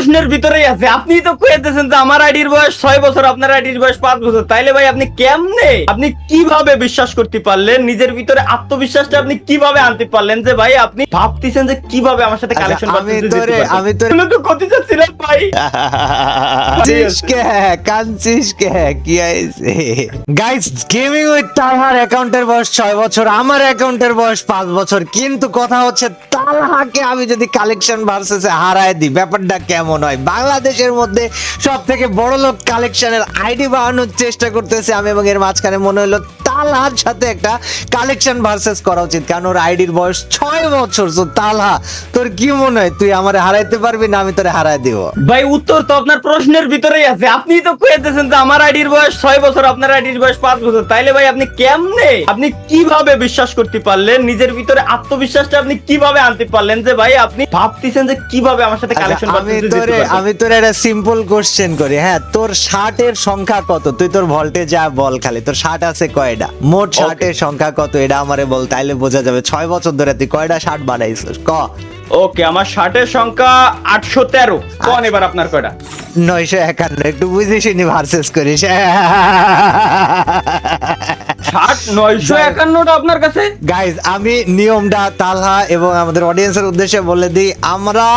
প্রশ্নের ভিতরেই আছে। আপনিই তো কইতেছেন যে আমার আইডির বয়স 6 বছর, আপনার আইডির বয়স 5 বছর। তাইলে ভাই আপনি কেমনে, আপনি কিভাবে বিশ্বাস করতে পারলেন, নিজের ভিতরে আত্মবিশ্বাসটা আপনি কিভাবে আনতে পারলেন যে ভাই আপনি ভাবতেছেন যে কিভাবে আমার সাথে কালেকশন করতে আমি তোরে তো কত যাচ্ছিলাম ভাই। কানছিস কে কি আইছে গাইস, গেমিং উইথ তালহার অ্যাকাউন্টের বয়স 6 বছর, আমার অ্যাকাউন্টের বয়স 5 বছর, কিন্তু কথা হচ্ছে তালহাকে আমি যদি কালেকশন ভার্সেসে হারায় দিই ব্যাপারটা কেমন হয়। বাংলাদেশের মধ্যে সব থেকে বড় লোক কালেকশনের আইডি বানানোর চেষ্টা করতেছে আমি, এবং এর মাঝখানে মনে হলো তালহার সাথে একটা কালেকশন ভার্সেস করা উচিত, কারণ ওর আইডির বয়স 6 বছর। তো তালহা, তোর কি মনে হয় তুই আমারে হারাইতে পারবি না আমি তোরে হারাই দিব? ভাই উত্তর তো আপনার প্রশ্নের ভিতরেই আছে। আপনিই তো কইতেছেন যে আমার আইডির বয়স 6 বছর, আপনার আইডির বয়স 5 বছর। তাইলে ভাই আপনি কেমনে, আপনি কিভাবে বিশ্বাস করতে পারলেন, নিজের ভিতরে আত্মবিশ্বাসটা আপনি কিভাবে আনতে পারলেন যে ভাই আপনি ভাবতেছেন যে কিভাবে আমার সাথে কালেকশন করতে আমি তোরে একটা সিম্পল কোশ্চেন করি, হ্যাঁ, তোর শার্টের সংখ্যা কত? তুই তোর ভল্টে যা বল, খালি তোর শার্ট আছে কয়টা, মোট শার্টের সংখ্যা কত এটা আমারে বল, তাইলে বোঝা যাবে 6 বছর ধরে তুই কয়টা শার্ট বানাইছিস ক। ওকে, আমার শার্টের সংখ্যা 813। কোন এবার আপনার কয়টা? 951। একটু বুঝিস নি ভার্সেস করিস। শার্ট 951টা আপনার কাছে? গাইজ, আমি নিয়মটা তালহা এবং আমাদের অডিয়েন্সের উদ্দেশ্যে বলে দিই, আমরা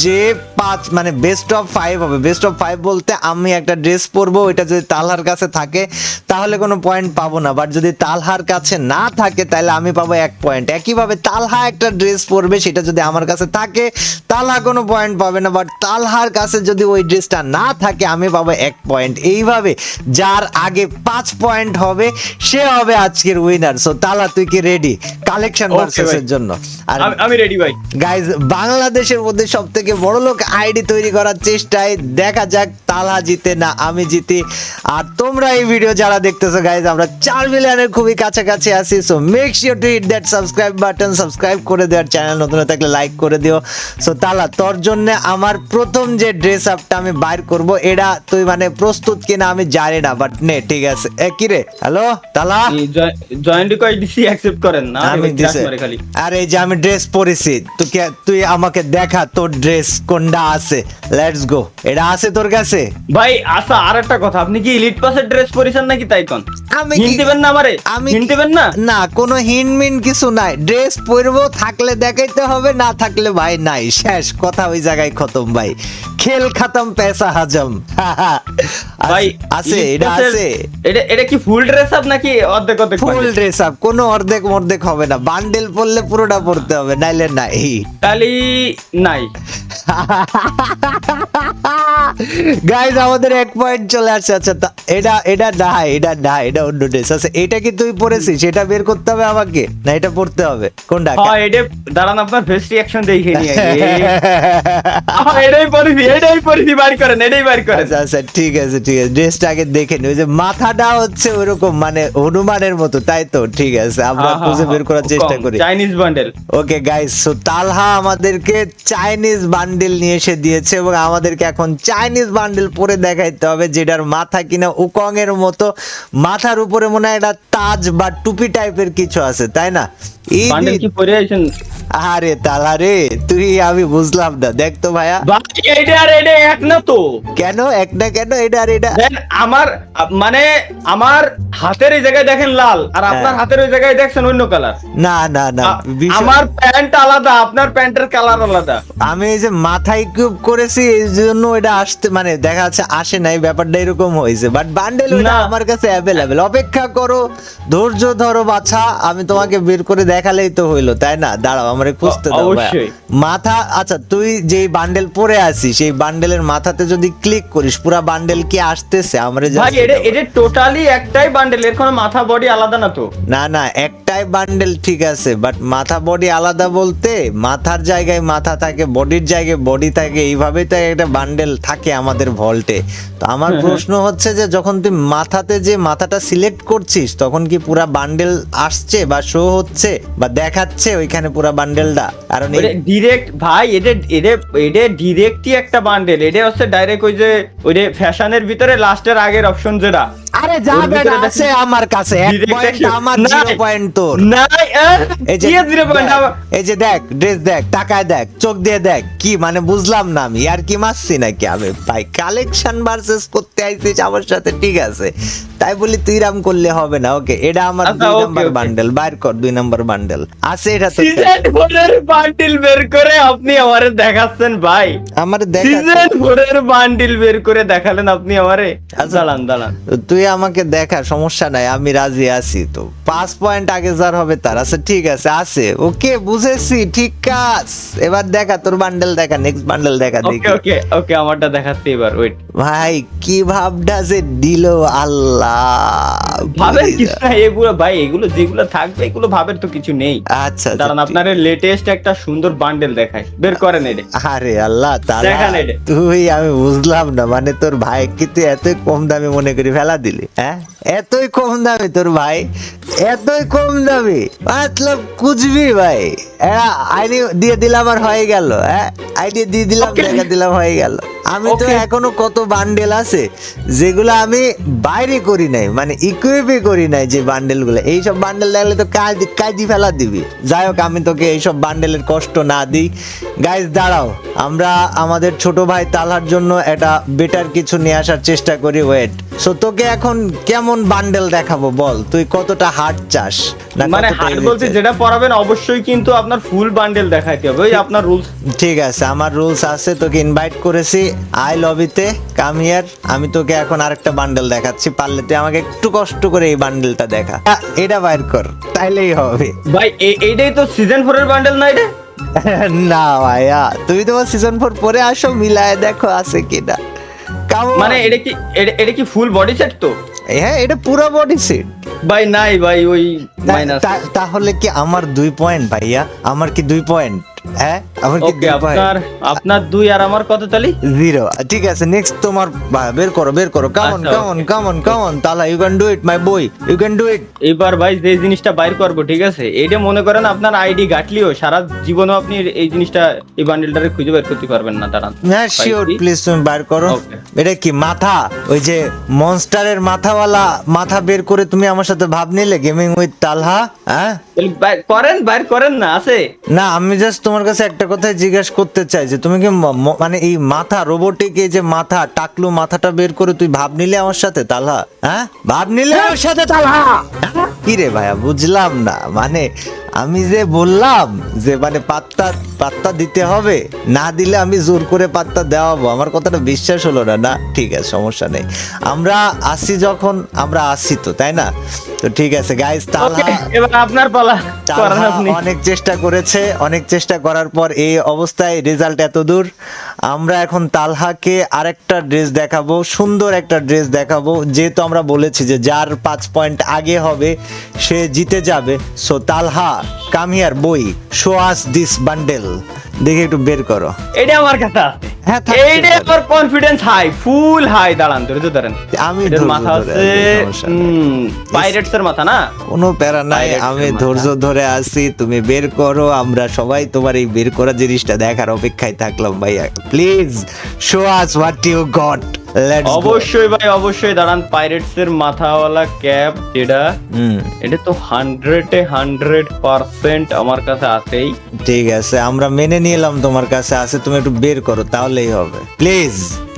যে 5 মানে বেস্ট অফ 5 হবে। বেস্ট অফ 5 বলতে আমি একটা ড্রেস পরবো, ওইটা যদি তালহার কাছে থাকে তাহলে কোনো পয়েন্ট পাবো না, বাট যদি তালহার কাছে না থাকে তাহলে আমি পাবো 1 পয়েন্ট। একইভাবে তালহা একটা ড্রেস পরবে, সেটা যদি আমার কাছে থাকে তালহা কোনো পয়েন্ট পাবে না, বাট তালহার কাছে যদি ওই ড্রেসটা না থাকে আমি পাবো 1 পয়েন্ট। এইভাবে যার আগে 5 পয়েন্ট হবে সে হবে আজকের উইনার। সো তালহা, তুই কি রেডি কালেকশন ভার্সেসের জন্য? আর আমি রেডি ভাই। গাইজ, বাংলাদেশের মধ্যে সবথেকে বড় লোক আইডি তৈরি করার চেষ্টায়, দেখা যাক তালহা জিতে না আমি জিতি। আর তোমরা এই ভিডিও যারা দেখতেছো গাইজ, আমরা 4 মিলিয়নের খুবই কাছাকাছি আছি। So make sure to hit that subscribe button, subscribe করে দেওয়ার, চ্যানেল নতুন থাকলে লাইক করে দিও। সো তালহা, তোর জন্য আমার প্রথম যে ড্রেস আপটা আমি বাইর করব, এটা তুই মানে প্রস্তুত কিনা আমি জানি না, বাট নে ঠিক আছে। কি রে, হ্যালো তালহা, জয়েন্ট রিকোয়েস্ট দিছি, অ্যাকসেপ্ট করেন না? আমি দিছি। আরে এই যে আমি ড্রেস পরেছি, তুই আমাকে দেখা তোর ড্রেস কোনটা আছে। Let's go. এটা আছে তোর কাছে? ভাই আচ্ছা, আর একটা কথা, আপনি কি এলিট পাসের ড্রেস পরেছেন নাকি? তাই কোন আমি হিন্ট দিবেন না আমারে? হিন্ট দিবেন না? না, কোনো হিন্ট মিন কিছু নাই। ড্রেস পরবো, থাকলে দেখাইতে হবে, না থাকলে ভাই নাই, শেষ কথা, ওই জায়গায় খতম ভাই, খেল খতম পয়সা হাজম। ভাই আছে, এটা আছে। এটা কি ফুল ড্রেস আপ নাকি অর্ধেক অর্ধেক? ফুল ড্রেস আপ, কোনো অর্ধেক মর্ধেক হবে না, বান্ডেল পরলে পুরোটা পড়তে হবে, নাইলে নাই। তাহলে নাই। গাইজ, আমাদের 1 পয়েন্ট চলে আসছে। আচ্ছা, এটা অন্য ড্রেস আছে। এটা কি তুই পরেছিস? এটা বের করতে হবে আমাকে, না এটা পড়তে হবে? কোনটা? হ্যাঁ, এটা দাঁড়ান, আপনার ফেস রিঅ্যাকশন দেখে নিয়ে এটাই পরিধি বার করেন, এটাই বার করেন। আচ্ছা ঠিক আছে ড্রেসটা আগে দেখে নি। ওই যে মাথাটা হচ্ছে ওইরকম মানে হনুমানের মতো, তাই তো? ঠিক আছে, আমরা খুঁজে বের করার চেষ্টা করি। Chinese bundle. Okay guys, so Talha আমাদেরকে চাইনিজ বান্ডেল নিয়ে এসে দিয়েছে, এবং আমাদেরকে এখন চাইনিজ বান্ডেল পরে দেখাইতে হবে, যেটার মাথা কিনা উকং এর মতো, মাথার উপরে মনে হয় একটা তাজ বা টুপি টাইপের কিছু আছে, তাই না? এই বান্ডেল কি পরে আছেন? আরে তালহা রে, তুই আমি বুঝলাম না। দেখ তো ভাইয়া, এটা আর এটা এক না তো? কেন এক না? কেন এটা আর এটা? আমার মানে আমার হাতের এই জায়গায় দেখেন লাল, আর আপনার হাতের ওই জায়গায় দেখছেন অন্য কালার। না না না, আমার প্যান্ট আলাদা, আপনার প্যান্টের কালার আলাদা। আমি এই যে মাথায় কিউব করেছি, এই জন্য এটা আসতে মানে দেখা যাচ্ছে আসে নাই, ব্যাপারটা এরকম হয়েছে। বাট বান্ডেল ওটা আমার কাছে অ্যাভেলেবেল। অপেক্ষা করো, ধৈর্য ধরো বাছা, আমি তোমাকে বের করে দেখালেই তো হইলো, তাই না? দাঁড়াও, আমারে খুঁজতে দাও মাথা। আচ্ছা, তুই যেই বান্ডেল পরে আছিস, সেই বান্ডেলের মাথাতে যদি ক্লিক করিস, পুরা বান্ডেল কি আসতেছে? আমরা ভাই এটা টোটালি একটাই বান্ডেল, এর কোনো মাথা বডি আলাদা না তো? না না, একটাই বান্ডেল, ঠিক আছে, বাট মাথা বডি আলাদা বলতে মাথার জায়গায় মাথা থাকে, বডির জায়গায় বডি থাকে, এইভাবেই তো একটা বান্ডেল থাকে আমাদের ভল্টে। তো আমার প্রশ্ন হচ্ছে যে যখন তুই মাথাতে যে মাথাটা সিলেক্ট করছিস, তখন কি পুরা বান্ডেল আসছে বা শো হচ্ছে বা দেখাচ্ছে ওইখানে পুরা বান্ডেলটা? কারণ ডিরেক্ট ভাই, এটা ডিরেক্টই একটা বান্ডেল। এটা হচ্ছে ডাইরেক্ট ওই যে ফ্যাশনের ভিতরে লাস্টের আগের অপশন যেটা। আরে যা ওর ভিতরে বেটা দেখেন- আছে আমার কাছে 1 Direct পয়েন্ট action। আমার নাই। 0 পয়েন্ট তোর। নাই, এই যে কি 0 পয়েন্ট? দেখ, এই যে দেখ ড্রেস দেখ, টাকায় দেখ, চোখ দিয়ে দেখ, কি মানে বুঝলাম না আমি আর কি মারছি নাকি আমি ভাই? কালেকশন ভার্সেস করতে আইছিস আমার সাথে, ঠিক আছে, তাই বলি তুই রাম করলে হবে না। ওকে, এটা আমার আচ্ছা, 2 okay, নাম্বার okay। বান্ডেল, বাইর কর 2 নাম্বার বান্ডেল আছে এটা তো। সিজন 4 এর বান্ডিল বের করে আপনি আমারে দেখাচ্ছেন ভাই। আমার দেখা সিজন 4 এর বান্ডিল বের করে দেখালেন আপনি আমারে। দাঁড়ান। তুই আমাকে দেখা, সমস্যা নাই, আমি রাজি আছি। তো 5 পয়েন্ট আগে যার হবে তার আছে, ঠিক আছে, আছে, ওকে, বুঝেছি, ঠিক আছে। এবার দেখা তোর বান্ডেল দেখা, নেক্সট বান্ডেল দেখা দেখি। ওকে, আমারটা দেখাচ্ছি এবার, ওয়েট। ভাই কি ভাবটা যে দিল আল্লাহ, ভাবের কিছু না এগুলো ভাই, এগুলো যেগুলো থাকবে এগুলো ভাবের তো কিছু নেই। আচ্ছা দাঁড়ান, আপনার লেটেস্ট একটা সুন্দর বান্ডেল দেখাই, বের করেন এটা। আরে আল্লাহ তাআলা, দেখান এটা। তুই, আমি বুঝলাম না, মানে তোর ভাই কি তুই এতই কম দামে মনে করি ফেলা দিলি? হ্যাঁ, এতই কম দামে তোর ভাই, এতই কম দামে, মতলব কুচবি ভাই। আইডি দিয়ে দিলাম আর হয়ে গেল। হ্যাঁ, আইডি দিয়ে দিলাম, Okay. দেখা দিলাম, হয়ে গেল। আমি তো Okay. এখনো কত বান্ডেল আছে যেগুলো আমি বাইরে করি নাই, মানে ইকুইপই করি নাই, যে বান্ডেল গুলো। এইসব বান্ডেল দেখলে তো কাজই ফেলা দিবি। যাই হোক, আমি তোকে এইসব বান্ডেলের কষ্ট না দিই। গাইজ দাঁড়াও, আমরা আমাদের ছোট ভাই তালহার জন্য একটা বেটার কিছু নিয়ে আসার চেষ্টা করি। ওয়েট, সো তোকে এখন কেমন বান্ডেল দেখাবো বল? তুই কতটা হার্ড চাস? না মানে কতটা হার্ড easy বলতে চাস? যেটা পড়াবেন অবশ্যই কিন্তু আপনার ফুল বান্ডেল দেখাইতে হবে, ওই আপনার রুলস। ঠিক আছে, আমার রুলস আছে, তোকে ইনভাইট করেছি, আই লবিতে, কাম হিয়ার। আমি তোকে এখন আরেকটা বান্ডেল দেখাচ্ছি, পারলে তুই আমাকে একটু কষ্ট করে এই বান্ডেলটা দেখা। এটা বাইর কর, তাইলেই হবে। ভাই এইটাই তো সিজন 4 এর বান্ডেল না এটা? না ভাইয়া, তুমি তোমার সিজন 4 পরে আসো, মিলায় দেখো আছে কিনা। মানে এটা কি ফুল বডি সেট তো? হ্যাঁ, এটা পুরো বডি সেট ভাই নাই ভাই, ওই মাইনাস। তাহলে কি আমার 2 পয়েন্ট ভাইয়া? আমার কি 2 পয়েন্ট? হ্যাঁ, আমার কি ওকে, 2 পয়েন্ট? আপনার 2 আর আমার কত তালি? 0। ঠিক আছে, নেক্সট তোমার বের করো, কামন আচ্ছা, তাহলে you can do it my boy, you can do it. এইবার ভাই যে জিনিসটা বাইর করবো, ঠিক আছে, এইটা মনে করেন আপনার আইডি গাটলিও সারা জীবনও আপনি এই জিনিসটা, এই বান্ডেলটারে খুঁজে বের করতে পারবেন না। দাঁড়ান, হ্যাঁ শিওর, প্লিজ তুমি বাইর করো। Okay. এটা কি মাথা? ওই যে মনস্টারের মাথাওয়ালা মাথা বের করে তুমি আমার সাথে ভাব নিলে গেমিং উইথ তালহা? হ্যাঁ, তাহলে বাইর করেন না, আছে। না, আমি জাস্ট তোমার কাছে একটা কথা জিজ্ঞেস করতে চাই যে তুমি কি মানে এই মাথা রোবোটিক, এই যে মাথা টাকলু মাথাটা বের করে তুই ভাব নিলে আমার সাথে তালহা? হ্যাঁ, ভাব নিলে আমার সাথে তালহা? কি রে ভাইয়া, বুঝলাম না, মানে আমি যে বললাম যে মানে পাত্তা দিতে হবে, না দিলে আমি জোর করে পাত্তা দেওয়াবো, আমার কথাটা বিশ্বাস হলো না। না ঠিক আছে, সমস্যা নেই, আমরা আসি যখন, আমরা আসি তো, তাই না? তো ঠিক আছে গাইস, তালহা, এবার আপনার পালা, করেন আপনি। অনেক চেষ্টা করেছে, অনেক চেষ্টা করার পর এই অবস্থায় রেজাল্ট এত দূর। আমরা এখন তালহাকে আরেকটা ড্রেস দেখাবো, সুন্দর একটা ড্রেস দেখাবো, যেহেতু আমরা বলেছি যে যার 5 পয়েন্ট আগে হবে সে জিতে যাবে। সো তালহা, কাম হিয়ার বই, শো আস দিস বান্ডেল। দেখে একটু বের করো। এটা আমার কাছে আছে। হ্যাঁ, থাকতে এইটা পারে। আমার কনফিডেন্স হাই, ফুল হাই। দাঁড়ান, ধরেন আমি এটার ধৈর্য মাথা ধরে আছে আছি, সমস্যা নেই। পাইরেটস এর মাথা না? কোনো প্যারা নাই, Pirates আমি এর মাথা। ধৈর্য ধরে আছি, তুমি বের করো। আমরা সবাই তোমার এই বের করা জিনিসটা দেখার অপেক্ষায় থাকলাম ভাইয়া। Please show us what you got, let's go. অবশ্যই ভাই, অবশ্যই। দাঁড়ান, পাইরেটস এর মাথাওয়ালা ক্যাপ যেটা, এটা তো 100% আমার কাছে আছেই। ঠিক আছে, আমরা মেনে নিলাম তোমার কাছে আছে, তুমি একটু বের করো তাহলেই হবে। প্লিজ,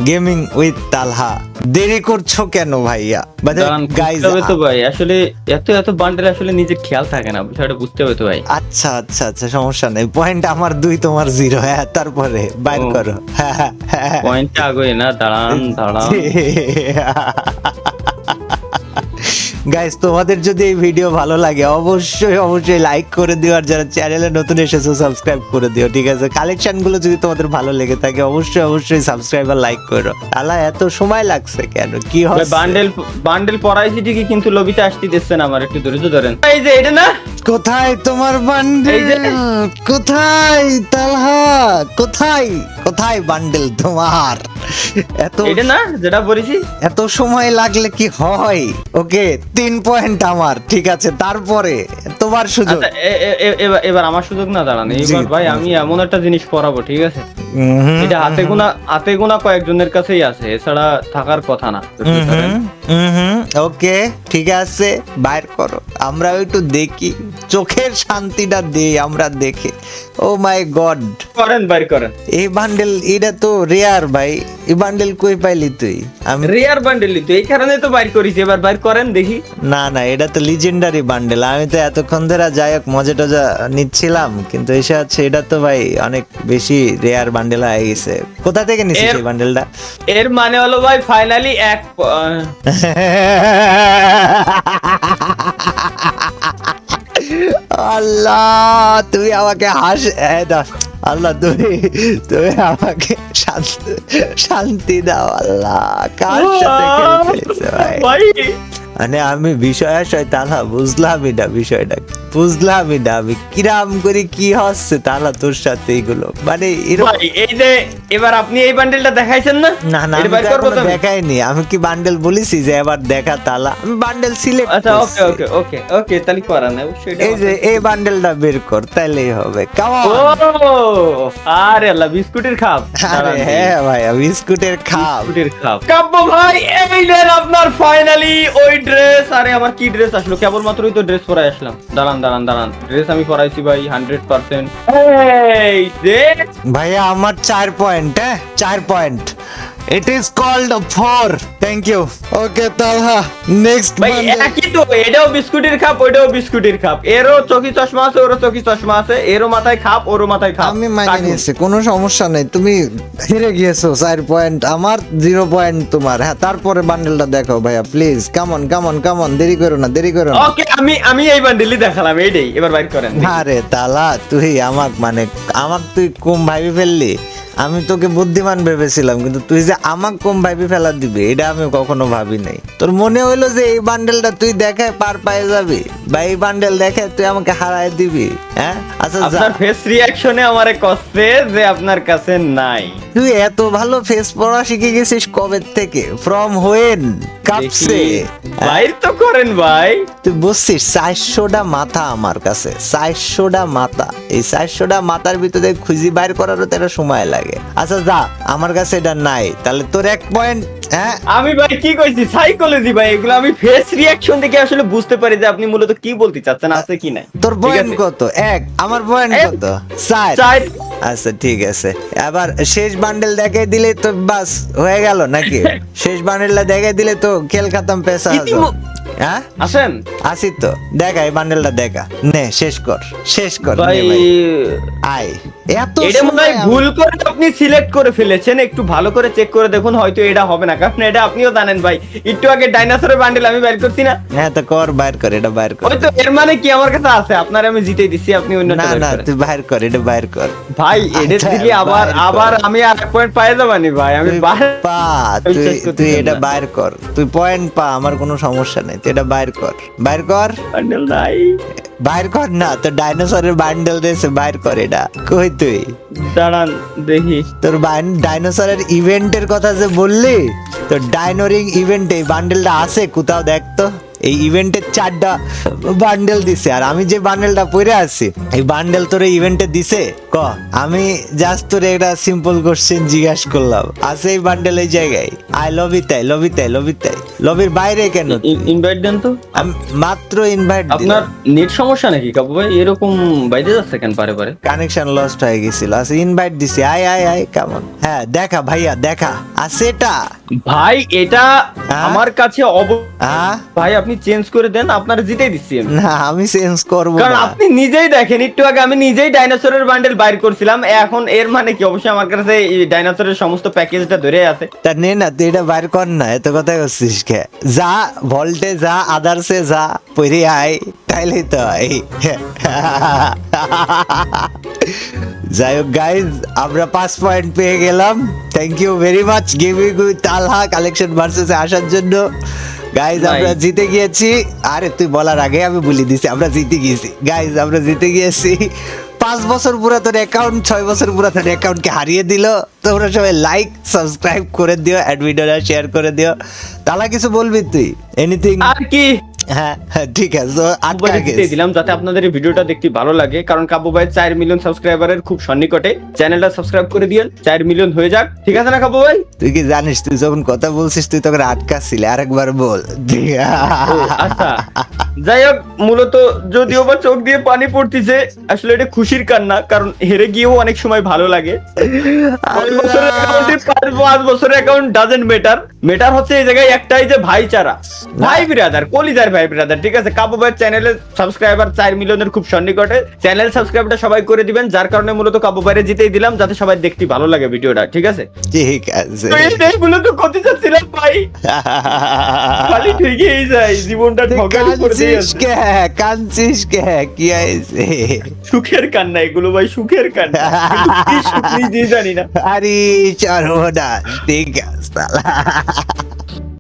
গেমিং উইথ তালহা, দেরি করছো কেন ভাইয়া? দাঁড়ান, গাইজ, বুঝতে হবে তো ভাই, আসলে এত বান্ডেল আসলে নিজের খেয়াল থাকে না, বিষয়টা বুঝতে হবে তো ভাই। আচ্ছা, সমস্যা নেই, পয়েন্ট আমার 2 তোমার 0। হ্যাঁ, তারপরে বাইর ও। করো। পয়েন্টটা আগে না, দাঁড়ান। গাইস, তোমাদের যদি এই ভিডিও ভালো লাগে অবশ্যই লাইক করে দিও, আর যারা চ্যানেলে নতুন এসেছো সাবস্ক্রাইব করে দিও, ঠিক আছে? কালেকশন গুলো যদি তোমাদের ভালো লেগে থাকে অবশ্যই সাবস্ক্রাইব আর লাইক করো। আল্লাহ, এত সময় লাগছে কেন? কি হয়? বান্ডেল পড়াইছি ঠিকই, কিন্তু লবিতে আসতে দিচ্ছেন আমার, একটু ধৈর্য ধরেন। এই যে এটা না, কোথায় তোমার বান্ডেল? এই যে। কোথায় তালহা? কোথায় বান্ডেল তোমার? এটা না যেটা বলেছি? এত সময় লাগলে কি হয়? ওকে, 3 পয়েন্ট আমার, ঠিক আছে। তারপরে এত তোমার সুযোগ। আচ্ছা, এবার আমার সুযোগ না, দাঁড়ান জি, এবার ভাই আমি এমন একটা জিনিস পড়াবো, ঠিক আছে? হুম, এটা হাতে গোনা কয়েকজনের কাছেই আছে, এছাড়া থাকার কথা না। ওকে ঠিক আছে, বাইর করো, আমরা একটু দেখি, চোখের শান্তিটা দেই আমরা দেখে। ও মাই গড, করেন, বাইর করেন। এই বান্ডেল, এটা তো রেয়ার ভাই, এই বান্ডেল কই পাইলি তুই? আমি রেয়ার বান্ডেল তো এই কারণে তো বাইর করিস, এবার বাইর করেন দেখি। না না, এটা তো লিজেন্ডারি বান্ডেল, আমি তো এতক্ষণ ধরে যাই হোক মজা টজা নিচ্ছিলাম, কিন্তু এসে হচ্ছে এটা তো ভাই অনেক বেশি রেয়ার বান্ডেল হয়ে গেছে। কোথা থেকে নিছিস এই বান্ডেলটা? এর মানে হলো ভাই ফাইনালি আল্লাহ তুই আমাকে আল্লাহ তুমি তুমি আমাকে শান্তি দাও আল্লাহ। কার সাথে খেলতেছে ভাই? ভাই মানে আমি বিষয় তাহলে বুঝলামই না, বিষয়টা বুঝলামই না আমি কিরাম করে কি হচ্ছে তাহলে তোর সাথে এইগুলো, মানে ভাই এই যে এবার আপনি এই বান্ডেলটা দেখাইছেন না? না না, এটা আমি বাইর তো করবো এখনো তো আমি? দেখাইনি। আমি কি বান্ডেল বলেছি যে এবার দেখা তালা? আমি বান্ডেল সিলেক্ট আচ্ছা ওকে ওকে ওকে ওকে, তাহলে করা না অবশ্যই। এই যে এই বান্ডেলটা বের কর, তাইলেই হবে। কেমন? ও আরে আল্লাহ, বিস্কুটের খাপ। আরে হ্যাঁ ভাই, বিস্কুটের খাপ। বিস্কুটের খাপ। কাব্য ভাই এই নেন আপনার ফাইনালি ওই ড্রেস। আরে আমার কি ড্রেস আসলো, কেবলমাত্রই তো ড্রেস পরে আসলাম। দাঁড়ান দাঁড়ান দাঁড়ান, ড্রেস আমি পরাইছি ভাই 100%। এই যে ভাইয়া আমার 4 পয়েন্ট, হ্যাঁ 4 point. It is called 4। Thank you. Okay Talha, next ভাই একই তো, এটাও বিস্কুটের খাপ, ওইটাও বিস্কুটের খাপ। এরও চোখি চশমা আছে, ওরও চোখি চশমা আছে, এরও মাথায় খাপ, ওরও মাথায় খাপ। আমি মাইনে কাটুন। নিয়েছি, কোনো সমস্যা নেই। তুমি হেরে গিয়েছো 4 পয়েন্ট, আমার 0 পয়েন্ট তোমার। হ্যাঁ তারপরে বান্ডেলটা দেখো ভাইয়া প্লিজ। কামন কামন কামন, দেরি করো না, দেরি করো না। ওকে আমি এই বান্ডিলই দেখালাম, এইটাই এবার বাইর করেন। আরে তালা তুই আমাক তুই কম ভাবি ফেললি। আমি তোকে বুদ্ধিমান ভেবেছিলাম, কিন্তু তুই যে আমাক কম ভাবি ফেলা দিবি এটা আমি কখনো ভাবি নাই। তোর মনে হইলো যে এই বান্ডেলটা তুই দেখায় পার পায়ে যাবি, বা এই বান্ডেল দেখে তুই আমাকে হারায় দিবি? হ্যাঁ আচ্ছা যা। আপনার ফেস রিঅ্যাকশনে আমারে কষ্টে যে আপনার কাছে নাই। তুই এত ভালো ফেস পড়া শিখে গেছিস কবে থেকে? From when? কাপসে বাইর তো করেন ভাই। তুই বুঝছিস 400টা মাথা আমার কাছে, 400টা মাথা। এই 400টা মাথার ভিতরে খুঁজি বাইর করারও তো একটা সময় লাগে। আচ্ছা যা, আমার কাছে এটা নাই, তাহলে তোর 1 পয়েন্ট। হ্যাঁ আমি ভাই কি কইছি, সাইকোলজি ভাই, এগুলো আমি ফেস রিঅ্যাকশন দেখে আসলে বুঝতে পারি যে আপনি মূলত কি বলতে চাচ্ছেন, আছে কি নাই। তোর ঠিক পয়েন্ট আছে? কত? 1। আমার পয়েন্ট এক। কত? 4। চাই আচ্ছা ঠিক আছে, এবার শেষ বান্ডেল দেখাই দিলে তো বাস হয়ে গেল নাকি? শেষ বান্ডেলটা দেখাই দিলে তো খেল খতম, পেশা ইতিমধ্যে- হ্যাঁ আসেন আসি তো, দেখা এই বান্ডেলটা দেখা, নে শেষ কর, শেষ কর ভাই। নে ভাই, আয়। এত এটা মনে হয় সময় ভুল করে আপনি সিলেক্ট করে ফেলেছেন, একটু ভালো করে চেক করে দেখুন, হয়তো এটা হবে না, কারণ এটা আপনিও জানেন ভাই, একটু আগে ডাইনোসরের বান্ডেল আমি বাইর করছি না। হ্যাঁ তো কর, বাইর কর, এটা বাইর কর। ওই তো, এর মানে কি আমার কাছে আছে, আপনার আমি জিতে দিচ্ছি, আপনি অন্যটা না বাইর না করেন। তুই বাইর কর, এটা বাইর কর। ভাই এদের আচ্ছা, দিকে আবার বাইর কর। আবার আমি আর পয়েন্ট পাই যাবানি ভাই, আমি তুই পা, বিশ্বাস তুই করতেছেন এটা না। বাইর কর, তুই পয়েন্ট পা, আমার কোনো সমস্যা নেই, তুই এটা বাইর কর, বাইর কর, বান্ডেল নাই। বাইর কর না। তো ডাইনোসরের বান্ডেল দিয়েছে, বাইর কর এটা। কই তুই? দাঁড়ান দেখি। তোর ডাইনোসরের ইভেন্টের কথা যে বললি, তো ডাইনোরিং ইভেন্টে এই বান্ডেলটা আছে কোথাও? দেখতো এই ইভেন্টের 4টা বান্ডেল দিছে, আর আমি যে বান্ডেলটা পরে আছি এই বান্ডেল তোর ইভেন্টে দিছে ক? আমি জাস্ট তোর একটা সিম্পল কোশ্চেন জিজ্ঞাসা করলাম, আছে এই বান্ডেল এই জায়গায়? আই লবিতাই লবিতাই লবিতাই, লবির বাইরে কেন? ইনভাইট দেন তো। আমি মাত্র ইনভাইট আপনার নেট সমস্যা নাকি কাবু ভাই, এরকম বাইরে যাচ্ছে কেন পারে পারে? কানেকশন লস্ট হয়ে গেছিল। আচ্ছা ইনভাইট দিছি, আয় আয় আয়, কেমন? হ্যাঁ দেখা ভাইয়া, দেখা আছে এটা। ভাই এটা হ্যাঁ? আমার কাছে হ্যাঁ ভাই আপনি চেঞ্জ করে দেন, আপনার জিতেই দিচ্ছি আমি। না আমি চেঞ্জ করবো কারণ না। আপনি নিজেই দেখেন, একটু আগে আমি নিজেই ডাইনোসরের বান্ডেল বাইর করছিলাম, এখন এর মানে কি, অবশ্যই আমার কাছে এই ডাইনোসরের সমস্ত প্যাকেজটা ধরে আছে। তা নে না, তুই এটা বাইর কর না, এত কথা করছিস কে? যা ভল্টে যা, আদার্সে যা, পরে আয়, তাইলে তো হয়। যাই হোক গাইজ, আমরা 5 পয়েন্ট পেয়ে গেলাম। Thank you very much gaming with Talha collection ভার্সেসে আসার জন্য। গাইজ আমরা জিতে গিয়েছি। আরে তুই বলার আগে আমি বলে দিছি আমরা জিতে গিয়েছি। গাইজ আমরা জিতে গিয়েছি। 5 বছর পুরাতন অ্যাকাউন্ট 6 বছর পুরাতন অ্যাকাউন্টকে হারিয়ে দিল। তোমরা সবাই লাইক সাবস্ক্রাইব করে দিও, অ্যাড ভিডিওটা শেয়ার করে দিও। তাহলে কিছু বলবি তুই? এনিথিং? আর কি হ্যাঁ হ্যাঁ, ঠিক আছে তো কাব্য ভাইকে জিতিয়ে দিলাম যাতে আপনাদের এই ভিডিওটা দেখতে ভালো লাগে, কারণ কাব্য ভাই 4 মিলিয়ন সাবস্ক্রাইবারের খুব সন্নিকটে। চ্যানেলটা সাবস্ক্রাইব করে দিয়েন, 4 মিলিয়ন হয়ে যাক, ঠিক আছে না কাব্য ভাই? তুই কি জানিস তুই যখন কথা বলছিস তুই তখন আটকাছিলি, আরেকবার বল। ও, আচ্ছা, যাই হোক, মূলত যদিও বা চোখ দিয়ে পানি পড়তিছে, আসলে এটা খুশির কান্না, কারণ হেরে গিয়েও অনেক সময় ভালো লাগে। 5 বছরের অ্যাকাউন্ট ডাজেন্ট মেটার, মেটার হচ্ছে এই জায়গায় একটাই যে ভাইচারা, ভাই ব্রাদার, কলিজার ভাই ব্রাদার, ঠিক আছে? কাব্য ভাইয়ের চ্যানেলের সাবস্ক্রাইবার 4 মিলিয়নের খুব সন্নিকটে। চ্যানেল সাবস্ক্রাইবটা সবাই করে দিবেন, যার কারণে মূলত কাব্য ভাইরে জিতেই দিলাম, যাতে সবাই দেখতে ভালো লাগে ভিডিওটা, ঠিক আছে? ঠিক আছে। তো এই মূলত করতে চাচ্ছিলাম ভাই, খালি ঠিকই যায়, জীবনটা ঠকারি করে দিয়ে কাঁদছিস কে, কাঁদছিস কে, কি হয়েছে? সুখের কান্না এগুলো ভাই, সুখের কান্না, কিন্তু কি সুখ নিজেই জানি না। আরে সর্বনাশ, ঠিক আছে।